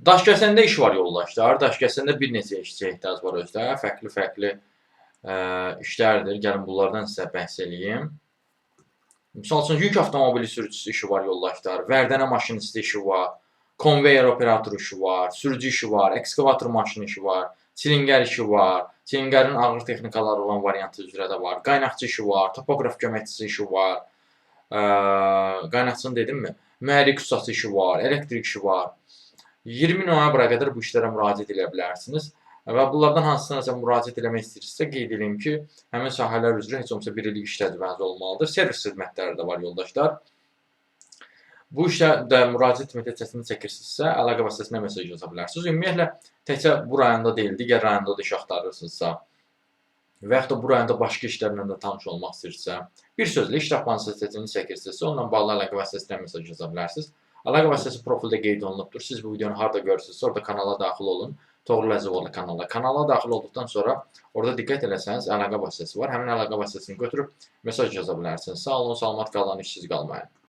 Daşkəsəndə iş var yoldaşlar. Daşkəsəndə bir neçə işçiyə ehtiyac var özdə. Fərqli-fərqli işlərdir. Gəlin bunlardan sizə bəhs eləyim. Misal üçün, yük avtomobili sürücüsü işi var yoldaşlar. Vərdənə maşinisti işi var. Konveyer operatoru işi var. Sürücü işi var. Ekskavator maşını işi var. Çilingər işi var. Çilingərin ağır texnikaları olan variantı üzrə də var. Qaynaqçı işi var. Topoqraf köməkçisi işi var. Qaynaqçını dedimmi? Mühərrik ustası işi var. Elektrik işi var. 20 noyabra qədər bu işlərə müraciət edə bilərsiniz. Və bunlardan hansısına müraciət eləmək istəyirsinizsə, qeyd edeyim ki, həmin sahələr üzrə heç olmasa 1 illik iş təcrübəniz olmalıdır. Servis xidmətləri də var yoldaşlar. Bu işə də müraciət metodunu çəkirsinizsə, əlaqə vasitəsilə mesaj yaza bilərsiniz. Ümumiyyətlə, təkcə bu rayonda deyil, digər rayonda da iş axtarırsınızsa və yaxud da bu rayonda başqa işlərlə də tanış olmaq istəyirsinizsə, bir sözlə iş tapmanızı seçeneğini çəkirsinizsə, onunla bağlı əlaqə vasitəsilə mesaj yaza bilərsiniz. Əlaqə vasitəsi profildə qeyd olunubdur. Siz bu videonu harda görürsünüzsə, orada kanala daxil olun. Toğrul Əzizoğlu kanala. Kanala daxil olduqdan sonra orada diqqət eləsəniz, əlaqə vasitəsi var. Həmin əlaqə vasitəsini götürüb mesaj yaza bilərsiniz. Sağ olun, salamat qalın, işsiz qalmayın.